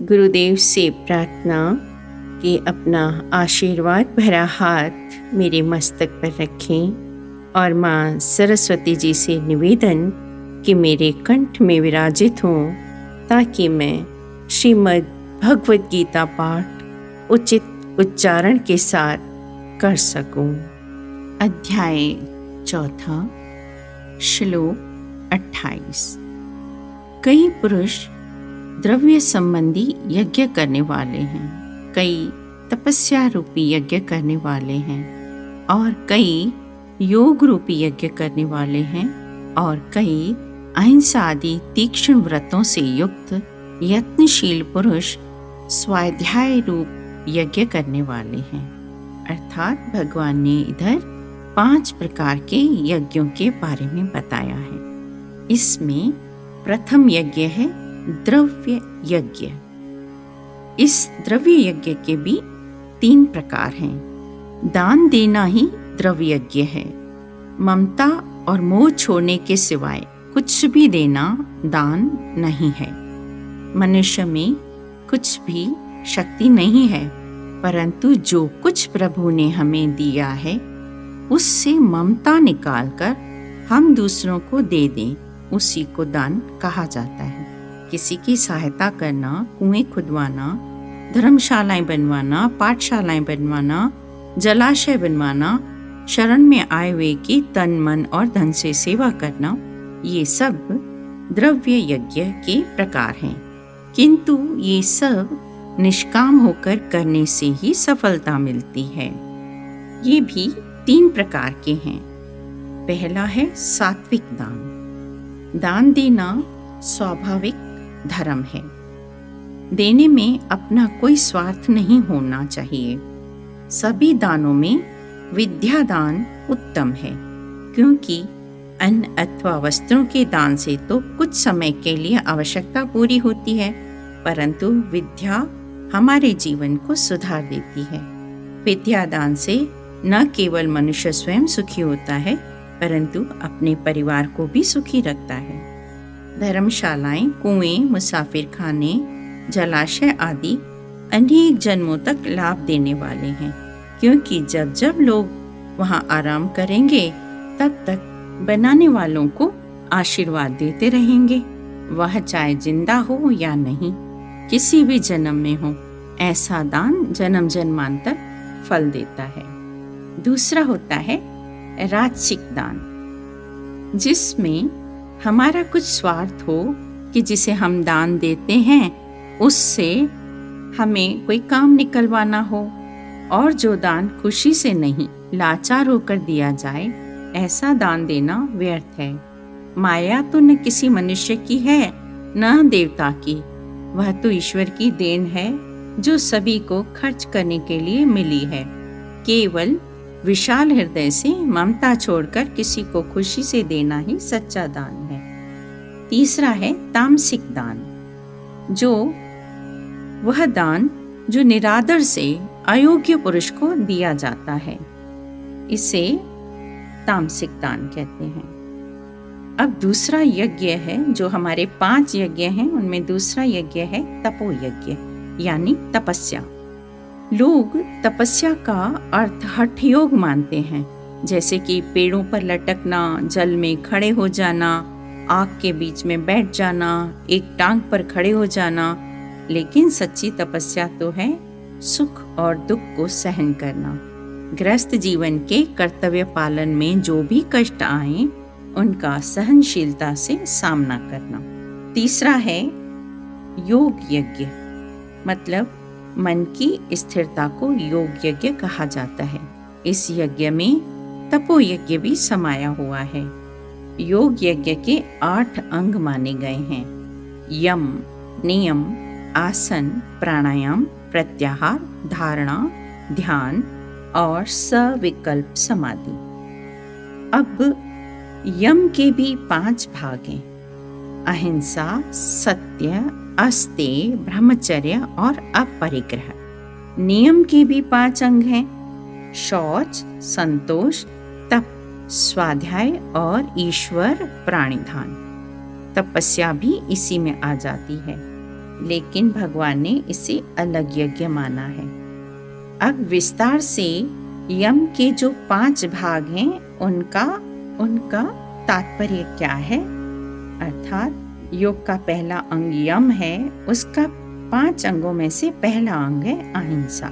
गुरुदेव से प्रार्थना कि अपना आशीर्वाद भरा हाथ मेरे मस्तक पर रखें और माँ सरस्वती जी से निवेदन कि मेरे कंठ में विराजित हों ताकि मैं श्रीमद् भगवद गीता पाठ उचित उच्चारण के साथ कर सकूं। अध्याय 4 श्लोक 28। कई पुरुष द्रव्य संबंधी यज्ञ करने वाले हैं, कई तपस्या रूपी यज्ञ करने वाले हैं और कई योग रूपी यज्ञ करने वाले हैं और कई अहिंसा आदि तीक्ष्ण व्रतों से युक्त यत्नशील पुरुष स्वाध्याय रूप यज्ञ करने वाले हैं। अर्थात भगवान ने इधर 5 प्रकार के यज्ञों के बारे में बताया है। इसमें प्रथम यज्ञ है द्रव्य यज्ञ। इस द्रव्य यज्ञ के भी 3 प्रकार हैं। दान देना ही द्रव्य यज्ञ है। ममता और मोह छोड़ने के सिवाय कुछ भी देना दान नहीं है। मनुष्य में कुछ भी शक्ति नहीं है, परंतु जो कुछ प्रभु ने हमें दिया है उससे ममता निकालकर हम दूसरों को दे दें, उसी को दान कहा जाता है। किसी की सहायता करना, कुएं खुदवाना, धर्मशालाएं बनवाना, पाठशालाएं बनवाना, जलाशय बनवाना, शरण में आए हुए की तन मन और धन से सेवा करना, ये सब द्रव्य यज्ञ के प्रकार हैं। किंतु ये सब निष्काम होकर करने से ही सफलता मिलती है। ये भी 3 प्रकार के हैं। पहला है सात्विक दान। दान देना स्वाभाविक धर्म है। देने में अपना कोई स्वार्थ नहीं होना चाहिए। सभी दानों में विद्या दान उत्तम है, क्योंकि अन्न अथवा वस्त्रों के दान से तो कुछ समय के लिए आवश्यकता पूरी होती है, परंतु विद्या हमारे जीवन को सुधार देती है। विद्या दान से न केवल मनुष्य स्वयं सुखी होता है, परंतु अपने परिवार को भी सुखी रखता है। धर्मशालाएं, कुएं, मुसाफिर खाने, जलाशय आदि अनेक जन्मों तक लाभ देने वाले हैं, क्योंकि जब जब लोग वहां आराम करेंगे तब तक बनाने वालों को आशीर्वाद देते रहेंगे, वह चाहे जिंदा हो या नहीं, किसी भी जन्म में हो। ऐसा दान जन्म जन्मांतर फल देता है। दूसरा होता है राजसिक दान, जिसमें हमारा कुछ स्वार्थ हो कि जिसे हम दान देते हैं उससे हमें कोई काम निकलवाना हो, और जो दान खुशी से नहीं लाचार होकर दिया जाए, ऐसा दान देना व्यर्थ है। माया तो न किसी मनुष्य की है न देवता की, वह तो ईश्वर की देन है जो सभी को खर्च करने के लिए मिली है। केवल विशाल हृदय से ममता छोड़कर किसी को खुशी से देना ही सच्चा दान है। तीसरा है तामसिक दान, जो वह दान जो निरादर से अयोग्य पुरुष को दिया जाता है, इसे तामसिक दान कहते हैं। अब दूसरा यज्ञ है, जो हमारे 5 यज्ञ हैं उनमें दूसरा यज्ञ है तपो यज्ञ, यानी तपस्या। लोग तपस्या का अर्थ हठ योग मानते हैं, जैसे कि पेड़ों पर लटकना, जल में खड़े हो जाना, आग के बीच में बैठ जाना, एक टांग पर खड़े हो जाना। लेकिन सच्ची तपस्या तो है सुख और दुख को सहन करना। गृहस्थ जीवन के कर्तव्य पालन में जो भी कष्ट आए उनका सहनशीलता से सामना करना। तीसरा है योग यज्ञ, मतलब मन की स्थिरता को योग यज्ञ कहा जाता है। इस यज्ञ में तपो यज्ञ भी समाया हुआ है। योग यज्ञ के 8 अंग माने गए हैं: यम, नियम, आसन, प्राणायाम, प्रत्याहार, धारणा, ध्यान और सविकल्प समाधि। अब यम के भी 5 भाग हैं: अहिंसा, सत्य, अस्तेय, ब्रह्मचर्य और अपरिग्रह। नियम के भी 5 अंग हैं: शौच, संतोष, तप, स्वाध्याय और ईश्वर प्राणिधान। तपस्या भी इसी में आ जाती है। लेकिन भगवान ने इसे अलग यज्ञ माना है। अब विस्तार से यम के जो 5 भाग हैं उनका तात्पर्य क्या है। अर्थात योग का पहला अंग यम है, उसका 5 अंगों में से पहला अंग है अहिंसा,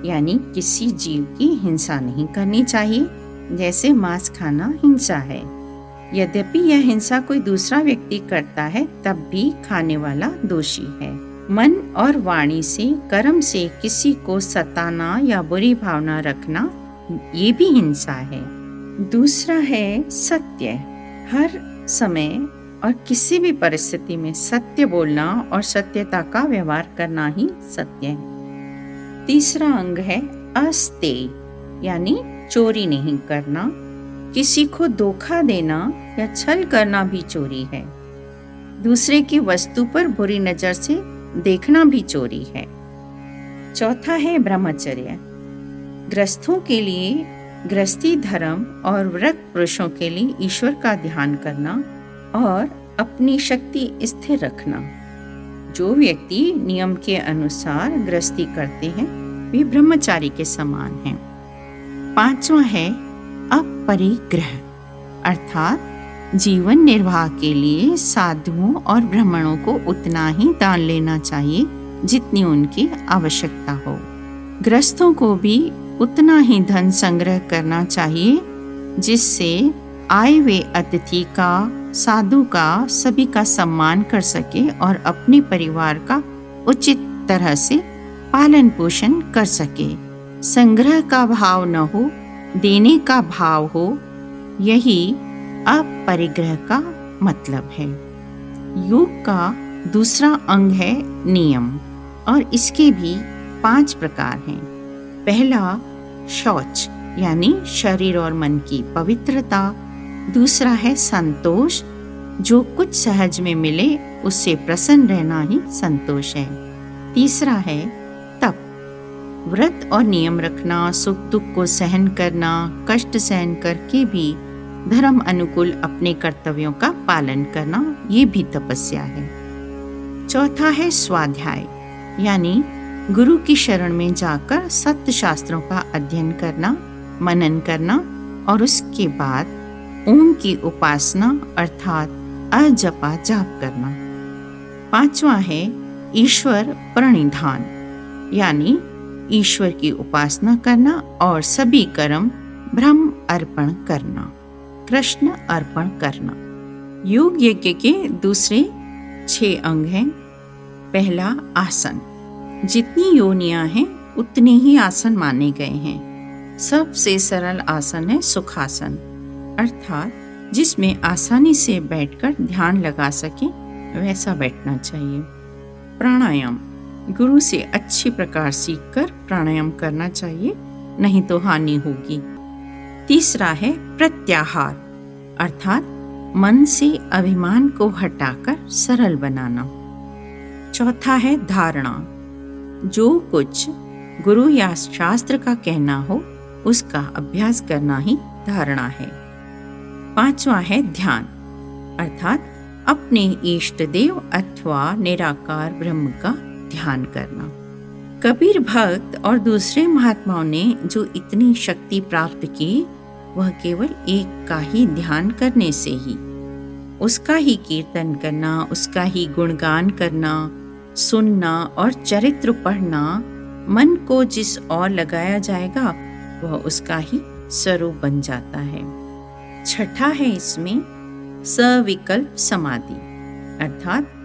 यानी किसी जीव की हिंसा नहीं करनी चाहिए, जैसे मांस खाना हिंसा है। यद्यपि यह हिंसा कोई दूसरा व्यक्ति करता है तब भी खाने वाला दोषी है। मन और वाणी से, कर्म से किसी को सताना या बुरी भावना रखना, ये भी हिंसा है। दूसरा है सत्य, हर समय और किसी भी परिस्थिति में सत्य बोलना और सत्यता का व्यवहार करना ही सत्य है। तीसरा अंग है अस्तेय, यानी चोरी नहीं करना, किसी को धोखा देना या छल करना भी चोरी है। दूसरे की वस्तु पर बुरी नजर से देखना भी चोरी है। चौथा है ब्रह्मचर्य, गृहस्थों के लिए गृहस्थी धर्म और व्रत पुरुषों के लिए ईश्वर का ध्यान करना और अपनी शक्ति स्थिर रखना। जो व्यक्ति नियम के अनुसार गृहस्थी करते हैं वे ब्रह्मचारी के समान हैं। पांचवा है अपरिग्रह, अर्थात जीवन निर्वाह के लिए साधुओं और ब्राह्मणों को उतना ही दान लेना चाहिए जितनी उनकी आवश्यकता हो। गृहस्थों को भी उतना ही धन संग्रह करना चाहिए जिससे आए हुए अतिथि का, साधु का, सभी का सम्मान कर सके और अपने परिवार का उचित तरह से पालन पोषण कर सके। संग्रह का भाव न हो, देने का भाव हो, यही अपरिग्रह का मतलब है। योग का दूसरा अंग है नियम और इसके भी 5 प्रकार हैं। पहला शौच, यानी शरीर और मन की पवित्रता। दूसरा है संतोष, जो कुछ सहज में मिले उससे प्रसन्न रहना ही संतोष है। तीसरा है तप, व्रत और नियम रखना, सुख दुख को सहन करना, कष्ट सहन करके भी धर्म अनुकूल अपने कर्तव्यों का पालन करना, ये भी तपस्या है। चौथा है स्वाध्याय, यानी गुरु की शरण में जाकर सत्य शास्त्रों का अध्ययन करना, मनन करना और उसके बाद ओम की उपासना अर्थात अजपा जाप करना। पांचवा है ईश्वर प्रणिधान, यानी ईश्वर की उपासना करना और सभी कर्म ब्रह्म अर्पण करना, कृष्ण अर्पण करना। योग यज्ञ के दूसरे 6 अंग हैं। पहला आसन, जितनी योनियां हैं उतने ही आसन माने गए हैं। सबसे सरल आसन है सुखासन, अर्थात जिसमें आसानी से बैठकर ध्यान लगा सके वैसा बैठना चाहिए। प्राणायाम, गुरु से अच्छी प्रकार सीखकर प्राणायाम करना चाहिए, नहीं तो हानि होगी। तीसरा है प्रत्याहार, अर्थात मन से अभिमान को हटाकर सरल बनाना। चौथा है धारणा, जो कुछ गुरु या शास्त्र का कहना हो उसका अभ्यास करना ही धारणा है। पांचवा है ध्यान, अर्थात अपने इष्ट देव अथवा निराकार ब्रह्म का ध्यान करना। कबीर भक्त और दूसरे महात्माओं ने जो इतनी शक्ति प्राप्त की वह केवल एक का ही ध्यान करने से ही, उसका ही कीर्तन करना, उसका ही गुणगान करना, सुनना और चरित्र पढ़ना, मन को जिस और लगाया जाएगा वह उसका ही स्वरूप बन जाता है। छठा है इसमें सविकल्प समाधि, अर्थात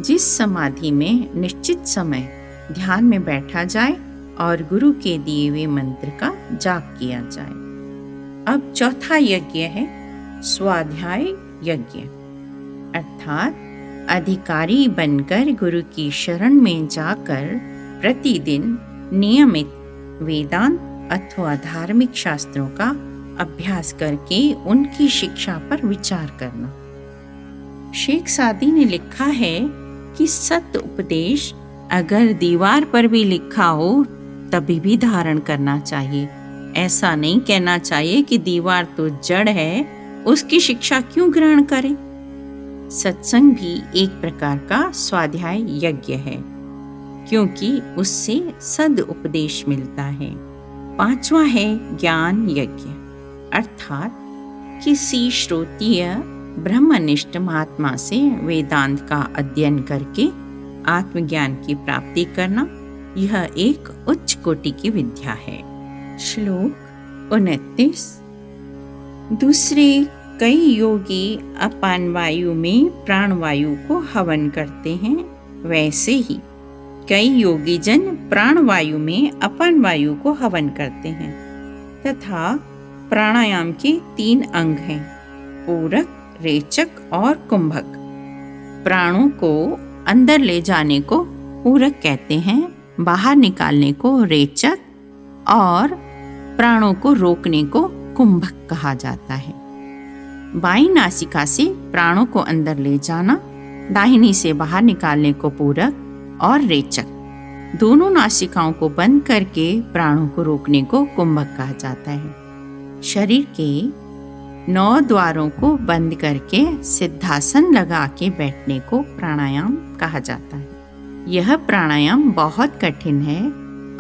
जिस समाधि में निश्चित समय ध्यान में बैठा जाए और गुरु के दिए हुए मंत्र का जाप किया जाए। अब चौथा यज्ञ है स्वाध्याय यज्ञ, अर्थात अधिकारी बनकर गुरु की शरण में जाकर प्रतिदिन नियमित वेदांत अथवा धार्मिक शास्त्रों का अभ्यास करके उनकी शिक्षा पर विचार करना। शेख सादी ने लिखा है कि सत्य उपदेश अगर दीवार पर भी लिखा हो तभी भी धारण करना चाहिए। ऐसा नहीं कहना चाहिए कि दीवार तो जड़ है, उसकी शिक्षा क्यों ग्रहण करें। सत्संग भी एक प्रकार का स्वाध्याय यज्ञ है, क्योंकि उससे सद उपदेश मिलता है। 5वां है ज्ञान यज्ञ, अर्थात किसी श्रोतीय ब्रह्मनिष्ठ महात्मा से वेदांत का अध्ययन करके आत्मज्ञान की प्राप्ति करना। यह एक उच्च कोटि की विद्या है। श्लोक 29। दूसरे कई योगी अपान वायु में प्राणवायु को हवन करते हैं, वैसे ही कई योगी जन प्राणवायु में अपान वायु को हवन करते हैं। तथा प्राणायाम के 3 अंग हैं, पूरक, रेचक और कुंभक। प्राणों को अंदर ले जाने को पूरक कहते हैं, बाहर निकालने को रेचक और प्राणों को रोकने को कुंभक कहा जाता है। बाईं नासिका से प्राणों को अंदर ले जाना, दाहिनी से बाहर निकालने को पूरक और रेचक। दोनों नासिकाओं को बंद करके प्राणों को रोकने को कुंभक कहा जाता है। शरीर के 9 द्वारों को बंद करके सिद्धासन लगा के बैठने को प्राणायाम कहा जाता है। यह प्राणायाम बहुत कठिन है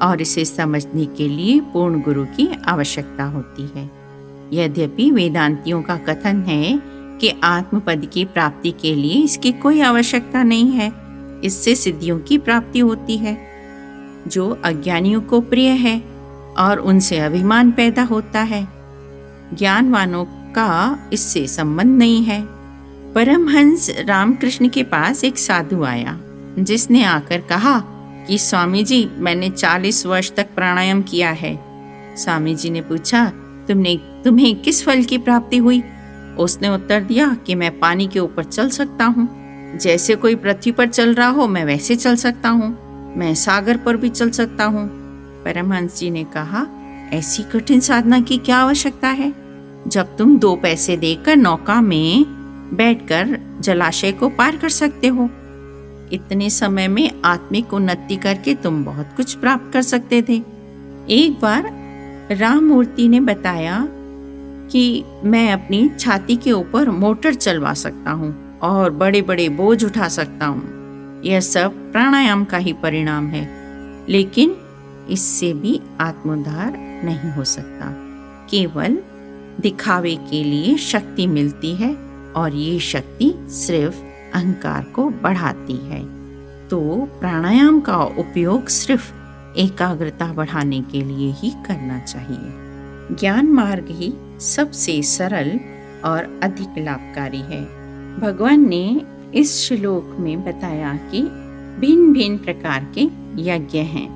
और इसे समझने के लिए पूर्ण गुरु की आवश्यकता होती है। यद्यपि वेदांतियों का कथन है कि आत्मपद की प्राप्ति के लिए इसकी कोई आवश्यकता नहीं है, इससे सिद्धियों की प्राप्ति होती है, जो अज्ञानियों को प्रिय है और उनसे अभिमान पैदा होता है। ज्ञानवानों का इससे संबंध नहीं है। परमहंस रामकृष्ण के पास एक साधु आया, जिसने आकर कहा कि स्वामी जी, मैंने 40 वर्ष तक प्राणायाम किया है। स्वामी जी ने पूछा, तुम्हें किस फल की प्राप्ति हुई? उसने उत्तर दिया कि मैं पानी के ऊपर चल सकता हूँ, जैसे कोई पृथ्वी पर चल रहा हो मैं वैसे चल सकता हूँ, मैं सागर पर भी चल सकता हूँ। परमहंस जी ने कहा, ऐसी कठिन साधना की क्या आवश्यकता है, जब तुम 2 पैसे देकर नौका में बैठकर जलाशय को पार कर सकते हो। इतने समय में आत्मिक उन्नति करके तुम बहुत कुछ प्राप्त कर सकते थे। एक बार राममूर्ति ने बताया कि मैं अपनी छाती के ऊपर मोटर चलवा सकता हूँ और बड़े बड़े बोझ उठा सकता हूँ। यह सब प्राणायाम का ही परिणाम है, लेकिन इससे भी आत्मोद्धार नहीं हो सकता। केवल दिखावे के लिए शक्ति मिलती है और ये शक्ति सिर्फ अहंकार को बढ़ाती है। तो प्राणायाम का उपयोग सिर्फ एकाग्रता बढ़ाने के लिए ही करना चाहिए। ज्ञान मार्ग ही सबसे सरल और अधिक लाभकारी है। भगवान ने इस श्लोक में बताया कि भिन्न भिन्न प्रकार के यज्ञ हैं।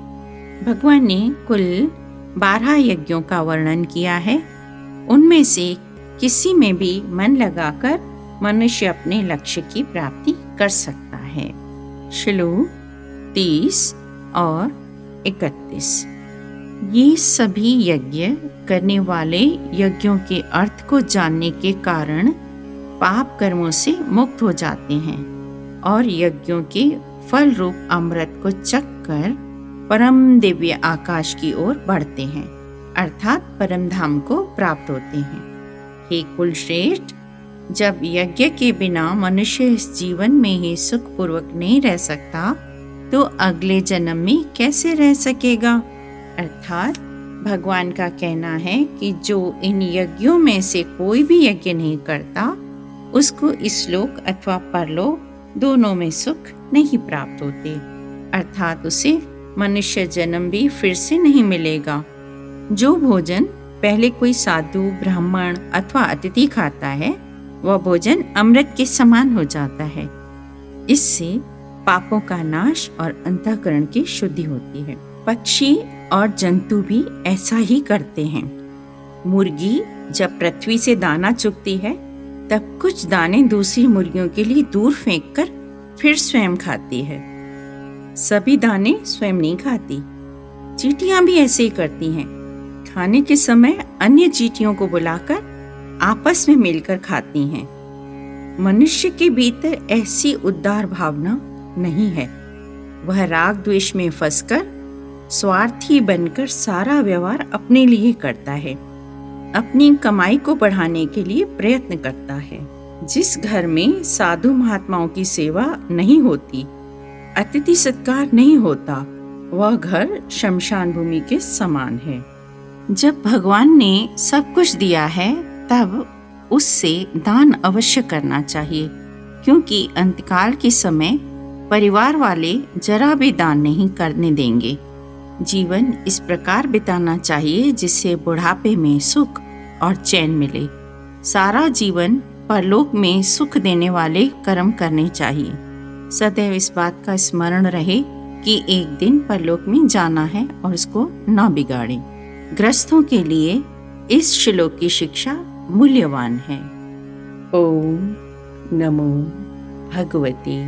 भगवान ने कुल 12 यज्ञों का वर्णन किया है। उनमें से किसी में भी मन लगाकर मनुष्य अपने लक्ष्य की प्राप्ति कर सकता है। श्लोक 30 और 31। ये सभी यज्ञ करने वाले यज्ञों के अर्थ को जानने के कारण पाप कर्मों से मुक्त हो जाते हैं और यज्ञों के फल रूप अमृत को चखकर परम दिव्य आकाश की ओर बढ़ते हैं, अर्थात परम धाम को प्राप्त होते हैं। हे कुलश्रेष्ठ, जब यज्ञ के बिना मनुष्य इस जीवन में ही सुखपूर्वक नहीं रह सकता, तो अगले जन्म में कैसे रह सकेगा? अर्थात भगवान का कहना है कि जो इन यज्ञों में से कोई भी यज्ञ नहीं करता, उसको इस लोक अथवा परलोक दोनों में सुख नहीं प्राप्त होते, अर्थात उसे मनुष्य जन्म भी फिर से नहीं मिलेगा। जो भोजन पहले कोई साधु, ब्राह्मण अथवा अतिथि खाता है, वह भोजन अमृत के समान हो जाता है। इससे पापों का नाश और अंतःकरण की शुद्धि होती है। पक्षी और जंतु भी ऐसा ही करते हैं। मुर्गी जब पृथ्वी से दाना चुगती है, तब कुछ दाने दूसरी मुर्गियों के लिए दूर फेंककर फिर स्वयं खाती है। सभी दाने स्वयं नहीं खाती। चींटियां भी ऐसे ही करती हैं। खाने के समय अन्य चींटियों को बुलाकर आपस में मिलकर खाती हैं। मनुष्य के भीतर ऐसी उदार भावना नहीं है। वह राग द्वेष में फंसकर स्वार्थी बनकर सारा व्यवहार अपने लिए करता है, अपनी कमाई को बढ़ाने के लिए प्रयत्न करता है। जिस घर में साधु महात्माओं की सेवा नहीं होती, अतिथि सत्कार नहीं होता, वह घर शमशान भूमि के समान है। जब भगवान ने सब कुछ दिया है तब उससे दान अवश्य करना चाहिए, क्योंकि अंतकाल के समय परिवार वाले जरा भी दान नहीं करने देंगे। जीवन इस प्रकार बिताना चाहिए जिससे बुढ़ापे में सुख और चैन मिले। सारा जीवन परलोक में सुख देने वाले कर्म करने चाहिए। सदैव इस बात का स्मरण रहे कि एक दिन परलोक में जाना है और इसको ना बिगाड़ें। गृहस्थों के लिए इस श्लोक की शिक्षा मूल्यवान है। ओम नमो भगवते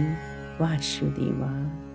वासुदेवाय।